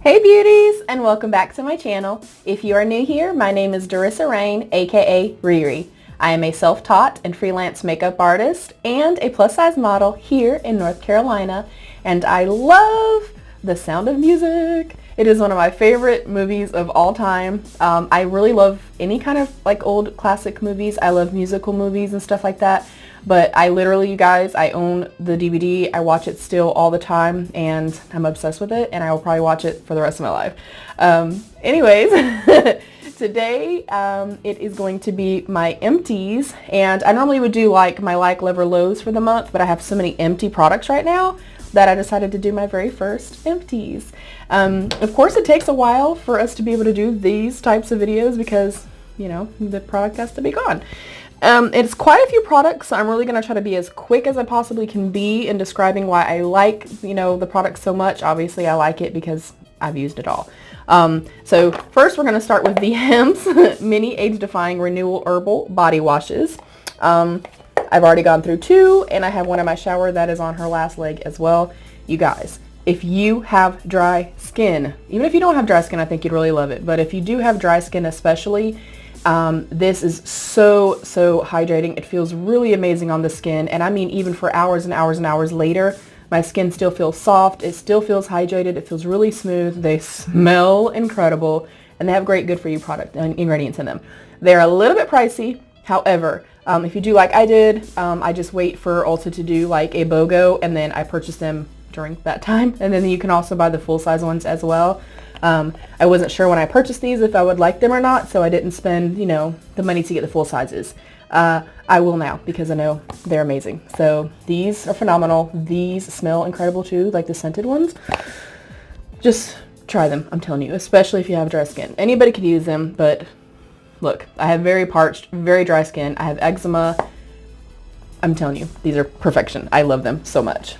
Hey beauties, and welcome back to my channel. If you are new here, my name is RAYNNE, aka Riri. I am a self-taught and freelance makeup artist and a plus-size model here in North Carolina, and I love The Sound of Music. It is one of my favorite movies of all time. I really love any kind of like old classic movies. I love musical movies and stuff like that. But I literally, you guys, I own the DVD. I watch it still all the time, and I'm obsessed with it, and I will probably watch it for the rest of my life. Anyways, today it is going to be my empties, and I normally would do like my like, love, or lows for the month, but I have so many empty products right now that I decided to do my very first empties. Of course, it takes a while for us to be able to do these types of videos because, you know, the product has to be gone. It's quite a few products, so I'm really going to try to be as quick as I possibly can be in describing why I like, you know, the product so much. Obviously, I like it because I've used it all. So first, we're going to start with the Hemp's Mini Age-Defying Renewal Herbal Body Washes. I've already gone through two, and I have one in my shower that is on her last leg as well. You guys, if you have dry skin, even if you don't have dry skin, I think you'd really love it. But if you do have dry skin especially, this is so hydrating. It feels really amazing on the skin, and I mean even for hours and hours and hours later, my skin still feels soft. It still feels hydrated. It feels really smooth. They smell incredible, and they have great good for you product and ingredients in them. They're a little bit pricey. However, if you do like I did, I just wait for Ulta to do like a BOGO, and then I purchase them during that time, and then you can also buy the full size ones as well. I wasn't sure when I purchased these if I would like them or not, so I didn't spend, you know, the money to get the full sizes. I will now because I know they're amazing. So these are phenomenal. These smell incredible too, like the scented ones. Just try them, I'm telling you, especially if you have dry skin. Anybody could use them, but look, I have very parched, very dry skin. I have eczema. I'm telling you, these are perfection. I love them so much.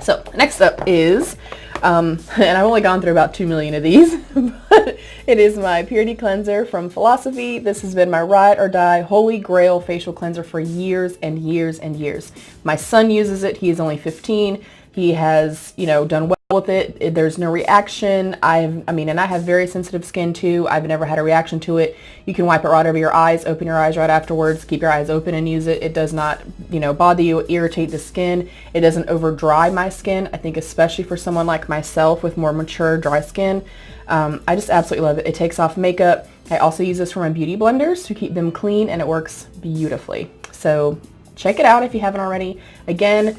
So next up is, and I've only gone through about 2 million of these, but it is my Purity Cleanser from Philosophy. This has been my ride or die holy grail facial cleanser for years and years and years. My son uses it. He is only 15. He has, you know, done well with it. There's no reaction. I have very sensitive skin too. I've never had a reaction to it. You can wipe it right over your eyes, open your eyes right afterwards, keep your eyes open and use it. It does not, you know, bother you, irritate the skin. It doesn't over dry my skin. I think especially for someone like myself with more mature dry skin, I just absolutely love it. It takes off makeup. I also use this for my beauty blenders to keep them clean, and it works beautifully. So check it out if you haven't already. Again,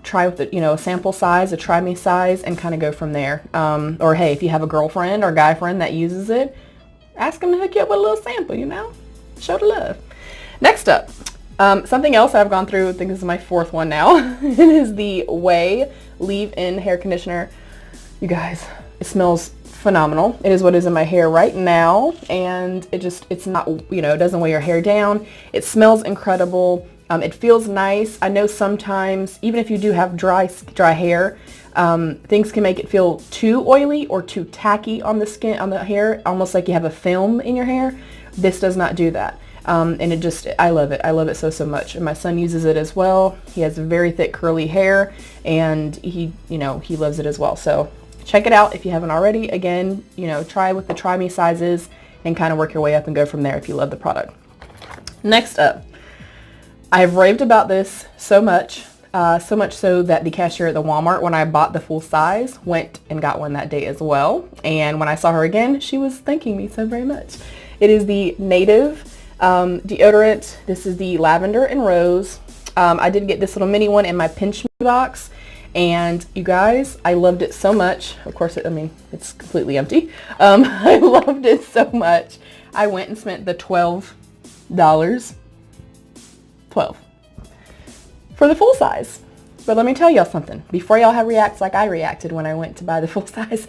try with the, you know, a sample size, a try me size, and kind of go from there. Or hey, if you have a girlfriend or guy friend that uses it, ask them to hook you up with a little sample, you know, show the love. Next up, something else I've gone through, I think this is my fourth one now. It is the OUAI leave-in hair conditioner. You guys, it smells phenomenal. It is what is in my hair right now, and it's not, you know, it doesn't weigh your hair down. It smells incredible. It feels nice. I know sometimes, even if you do have dry hair, things can make it feel too oily or too tacky on the skin, on the hair, almost like you have a film in your hair. This does not do that. And I love it. I love it so much. And my son uses it as well. He has very thick curly hair, and he loves it as well. So check it out if you haven't already. Again, you know, try with the try me sizes and kind of work your way up and go from there if you love the product. Next up, I've raved about this so much so that the cashier at the Walmart, when I bought the full size, went and got one that day as well. And when I saw her again, she was thanking me so very much. It is the Native deodorant. This is the Lavender and Rose. I did get this little mini one in my Pinch Me box. And you guys, I loved it so much. Of course, it's completely empty. I loved it so much. I went and spent the $12 for the full size. But let me tell y'all something. Before y'all have reacts like I reacted when I went to buy the full size,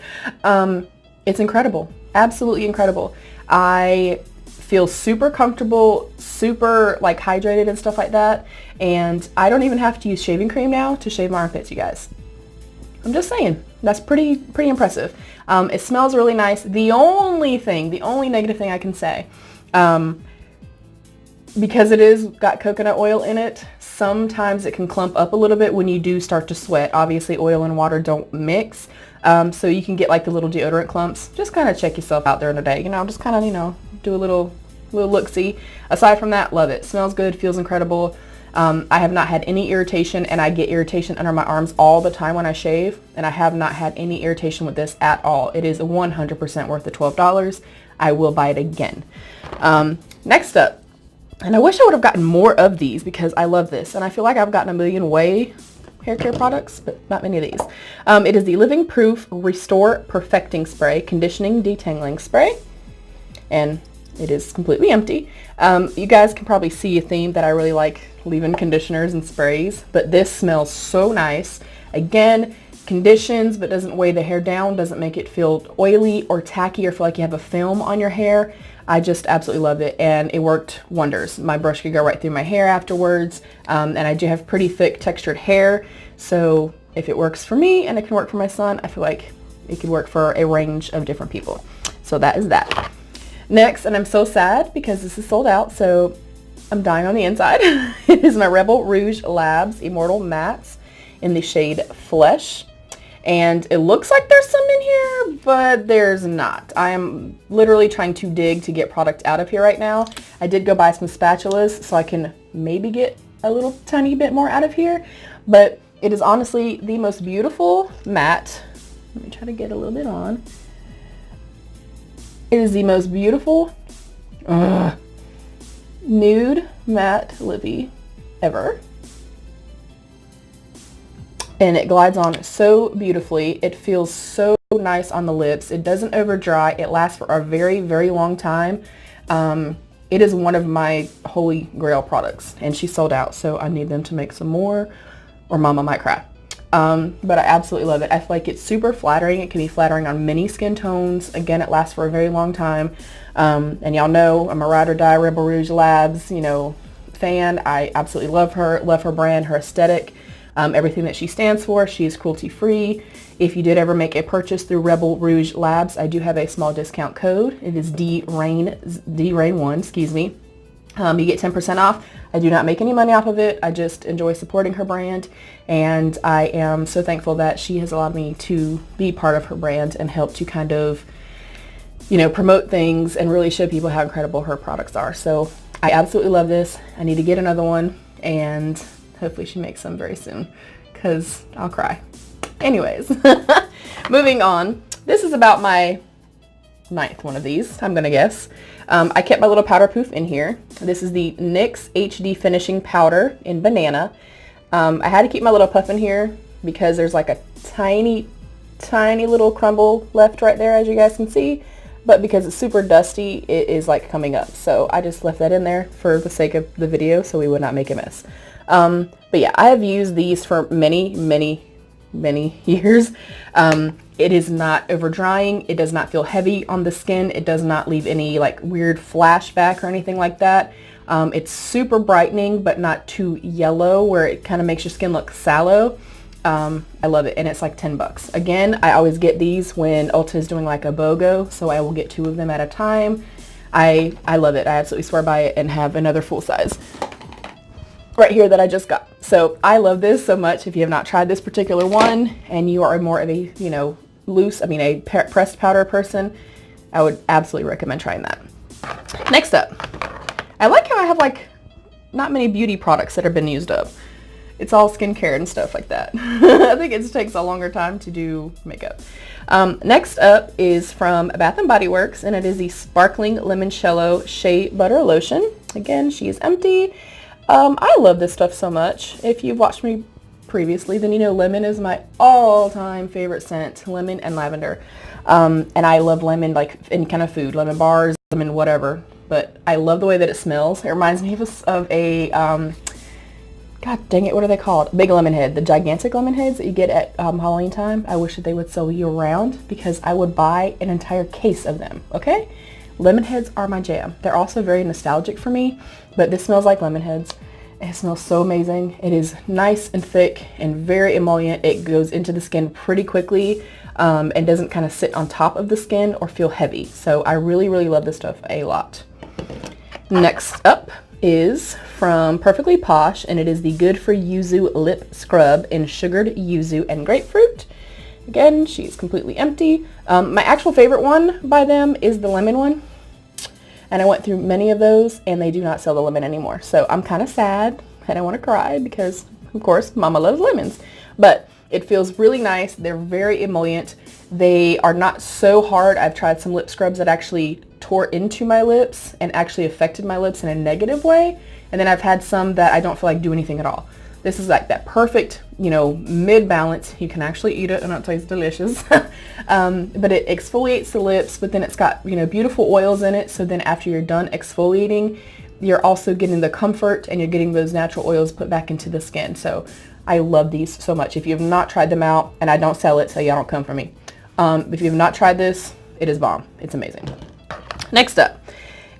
it's incredible. Absolutely incredible. I feel super comfortable, super like hydrated and stuff like that. And I don't even have to use shaving cream now to shave my armpits, you guys. I'm just saying, that's pretty impressive. It smells really nice. The only negative thing I can say, because it is got coconut oil in it, sometimes it can clump up a little bit when you do start to sweat. Obviously oil and water don't mix, so you can get like the little deodorant clumps. Just kind of check yourself out during the day, you know, just kind of, you know, do a little look-see. Aside from that, love it. Smells good, feels incredible. I have not had any irritation, and I get irritation under my arms all the time when I shave, and I have not had any irritation with this at all. It is 100% worth the $12. I will buy it again. Next up, and I wish I would have gotten more of these because I love this, and I feel like I've gotten a million Way hair care products, but not many of these. It is the Living Proof Restore Perfecting Spray Conditioning Detangling Spray, and it is completely empty. You guys can probably see a theme that I really like leave-in conditioners and sprays, but this smells so nice. Again, conditions but doesn't weigh the hair down, doesn't make it feel oily or tacky or feel like you have a film on your hair. I just absolutely love it, and it worked wonders. My brush could go right through my hair afterwards, and I do have pretty thick textured hair, so if it works for me and it can work for my son, I feel like it could work for a range of different people. So that is that. Next, and I'm so sad because this is sold out, so I'm dying on the inside. It is my Rebel Rouge Labs Immortal Mattes in the shade Flesh. And it looks like there's some in here, but there's not. I am literally trying to dig to get product out of here right now. I did go buy some spatulas so I can maybe get a little tiny bit more out of here. But it is honestly the most beautiful matte. Let me try to get a little bit on. It is the most beautiful nude matte lippy ever. And it glides on so beautifully. It feels so nice on the lips. It doesn't over dry. It lasts for a very, very long time. It is one of my holy grail products, and she sold out, so I need them to make some more or mama might cry. But I absolutely love it. I feel like it's super flattering. It can be flattering on many skin tones. Again, it lasts for a very long time. And y'all know I'm a ride or die Rebel Rouge Labs, you know, fan. I absolutely love her brand, her aesthetic, everything that she stands for. She is cruelty free. If you did ever make a purchase through Rebel Rouge Labs, I do have a small discount code. It is DRAYNNE1, excuse me. You get 10% off. I do not make any money off of it. I just enjoy supporting her brand, and I am so thankful that she has allowed me to be part of her brand and help to kind of, you know, promote things and really show people how incredible her products are. So I absolutely love this. I need to get another one, and hopefully she makes some very soon because I'll cry. Anyways, moving on. This is about my 9th one of these, I'm gonna guess. I kept my little powder poof in here. This is the NYX HD Finishing Powder in Banana. I had to keep my little puff in here because there's like a tiny little crumble left right there, as you guys can see. But because it's super dusty, it is like coming up. So I just left that in there for the sake of the video so we would not make a mess. But yeah, I have used these for many years. It is not over drying. It does not feel heavy on the skin. It does not leave any like weird flashback or anything like that. It's super brightening, but not too yellow where it kind of makes your skin look sallow. I love it, and it's like 10 bucks. Again, I always get these when Ulta is doing like a BOGO, so I will get 2 of them at a time. I love it. I absolutely swear by it, and have another full size right here that I just got. So I love this so much. If you have not tried this particular one and you are more of a, you know, a pressed powder person, I would absolutely recommend trying that. Next up, I like how I have like not many beauty products that have been used up. It's all skincare and stuff like that. I think it just takes a longer time to do makeup. Next up is from Bath & Body Works, and it is the Sparkling Limoncello Shea Butter Lotion. Again, she is empty. I love this stuff so much. If you've watched me previously, then you know lemon is my all-time favorite scent, lemon and lavender. And I love lemon like any kind of food, lemon bars, lemon whatever. But I love the way that it smells. It reminds me of a, God dang it, what are they called? Big lemon head, the gigantic lemon heads that you get at Halloween time. I wish that they would sell year-round because I would buy an entire case of them, okay? Lemon heads are my jam. They're also very nostalgic for me, but this smells like lemon heads. It smells so amazing. It is nice and thick and very emollient. It goes into the skin pretty quickly and doesn't kind of sit on top of the skin or feel heavy. So I really, really love this stuff a lot. Next up is from Perfectly Posh, and it is the Good for Yuzu Lip Scrub in Sugared Yuzu and Grapefruit. Again, she's completely empty. My actual favorite one by them is the lemon one. And I went through many of those, and they do not sell the lemon anymore. So I'm kind of sad, and I want to cry because, of course, Mama loves lemons. But it feels really nice. They're very emollient. They are not so hard. I've tried some lip scrubs that actually tore into my lips and actually affected my lips in a negative way. And then I've had some that I don't feel like do anything at all. This is like that perfect, you know, mid-balance. You can actually eat it and it tastes delicious. But it exfoliates the lips, but then it's got, you know, beautiful oils in it. So then after you're done exfoliating, you're also getting the comfort and you're getting those natural oils put back into the skin. So I love these so much. If you have not tried them out, and I don't sell it, so y'all don't come for me. If you have not tried this, it is bomb. It's amazing. Next up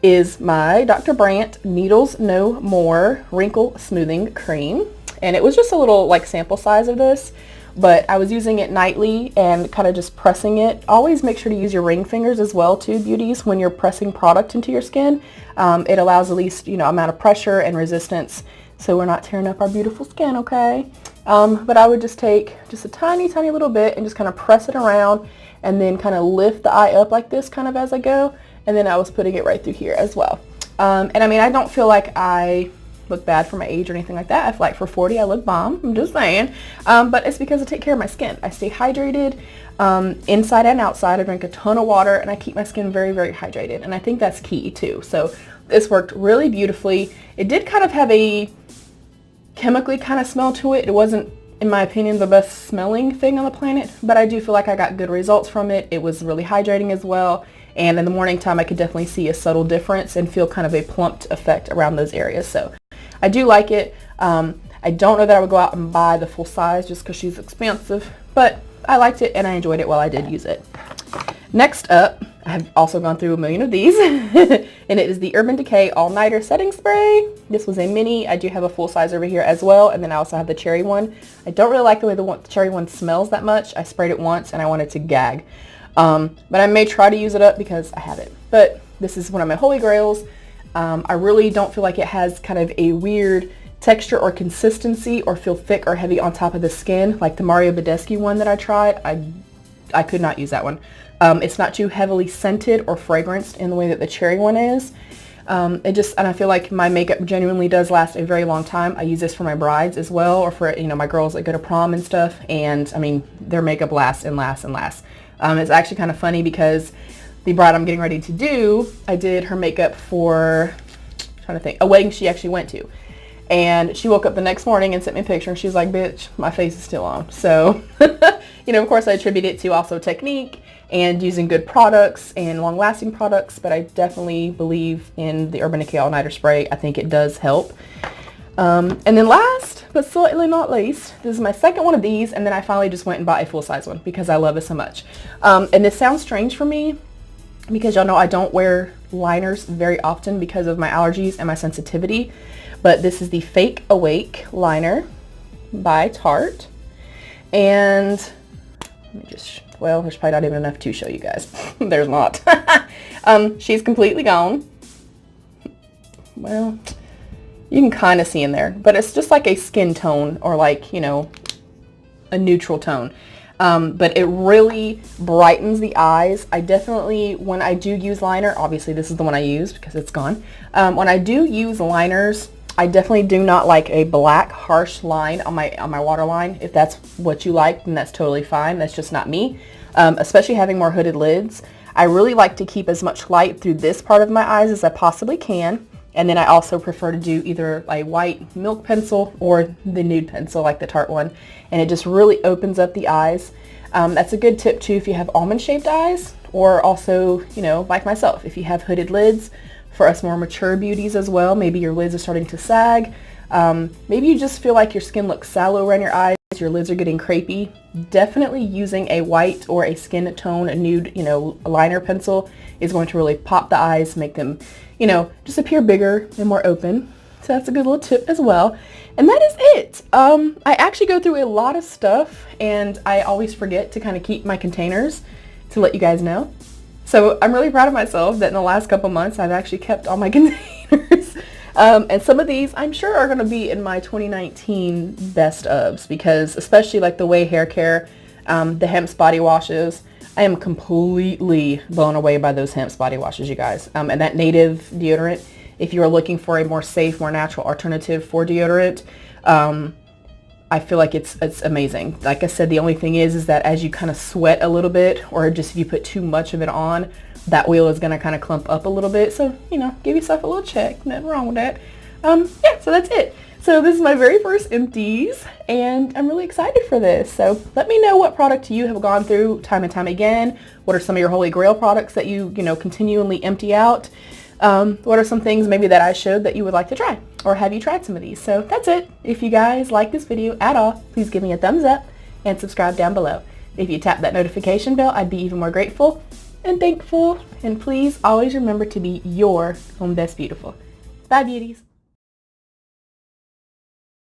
is my Dr. Brandt Needles No More Wrinkle Smoothing Cream. And it was just a little like sample size of this, but I was using it nightly and kind of just pressing it. Always make sure to use your ring fingers as well too, beauties, when you're pressing product into your skin. It allows the least, you know, amount of pressure and resistance so we're not tearing up our beautiful skin, okay? But I would just take just a tiny little bit and just kind of press it around and then kind of lift the eye up like this kind of as I go. And then I was putting it right through here as well. And I mean, I don't feel like I look bad for my age or anything like that. I feel like for 40 I look bomb, I'm just saying. But it's because I take care of my skin. I stay hydrated inside and outside. I drink a ton of water and I keep my skin very hydrated, and I think that's key too. So this worked really beautifully. It did kind of have a chemically kind of smell to it. It wasn't, in my opinion, the best smelling thing on the planet, but I do feel like I got good results from it. It was really hydrating as well. And in the morning time I could definitely see a subtle difference and feel kind of a plumped effect around those areas. So I do like it. I don't know that I would go out and buy the full size just because she's expensive, but I liked it and I enjoyed it while I did use it. Next up, I have also gone through a million of these, and it is the Urban Decay All Nighter Setting Spray. This was a mini. I do have a full size over here as well, and then I also have the cherry one. I don't really like the way the cherry one smells that much. I sprayed it once and I wanted to gag. But I may try to use it up because I have it. But this is one of my holy grails. I really don't feel like it has kind of a weird texture or consistency or feel thick or heavy on top of the skin like the Mario Badescu one that I tried. I could not use that one. It's not too heavily scented or fragranced in the way that the cherry one is. And I feel like my makeup genuinely does last a very long time. I use this for my brides as well, or for, you know, my girls that go to prom and stuff. And I mean, their makeup lasts and lasts and lasts. It's actually kind of funny because the bride I'm getting ready to do, I did her makeup for, I'm trying to think, a wedding she actually went to. And she woke up the next morning and sent me a picture and she's like, bitch, my face is still on. So, you know, of course I attribute it to also technique and using good products and long-lasting products, but I definitely believe in the Urban Decay All Nighter Spray. I think it does help. And then last, but certainly not least, this is my second one of these, and then I finally just went and bought a full-size one because I love it so much. And this sounds strange for me because y'all know I don't wear liners very often because of my allergies and my sensitivity, but this is the Fake Awake liner by Tarte. And let me just, well, there's probably not even enough to show you guys. There's not. She's completely gone. Well, you can kind of see in there, but it's just like a skin tone or like, you know, a neutral tone. But it really brightens the eyes. I definitely, when I do use liner, obviously this is the one I use because it's gone. When I do use liners, I definitely do not like a black harsh line on my waterline. If that's what you like, then that's totally fine. That's just not me. Especially having more hooded lids. I really like to keep as much light through this part of my eyes as I possibly can. And then I also prefer to do either a white milk pencil or the nude pencil like the Tarte one. And it just really opens up the eyes. That's a good tip too if you have almond shaped eyes, or also, you know, like myself, if you have hooded lids. For us more mature beauties as well, maybe your lids are starting to sag. Maybe you just feel like your skin looks sallow around your eyes, your lids are getting crepey. Definitely using a white or a skin tone, a nude, you know, liner pencil is going to really pop the eyes, make them, you know, just appear bigger and more open. So that's a good little tip as well. And that is it. I actually go through a lot of stuff and I always forget to kind of keep my containers to let you guys know. So I'm really proud of myself that in the last couple months I've actually kept all my containers. And some of these I'm sure are going to be in my 2019 best ofs, because especially like the Way hair care, the Hemp's body washes, I am completely blown away by those Hemp's body washes, you guys. And that native deodorant, if you are looking for a more safe, more natural alternative for deodorant, I feel like it's amazing. Like I said, the only thing is that as you kind of sweat a little bit, or just if you put too much of it on, that wheel is going to kind of clump up a little bit. So, you know, give yourself a little check. Nothing wrong with that. Yeah, so that's it. So this is my very first Empties, and I'm really excited for this. So let me know what product you have gone through time and time again. What are some of your holy grail products that you continually empty out? What are some things maybe that I showed that you would like to try? Or have you tried some of these? So that's it. If you guys like this video at all, please give me a thumbs up and subscribe down below. If you tap that notification bell, I'd be even more grateful and thankful. And please always remember to be your own best beautiful. Bye, beauties.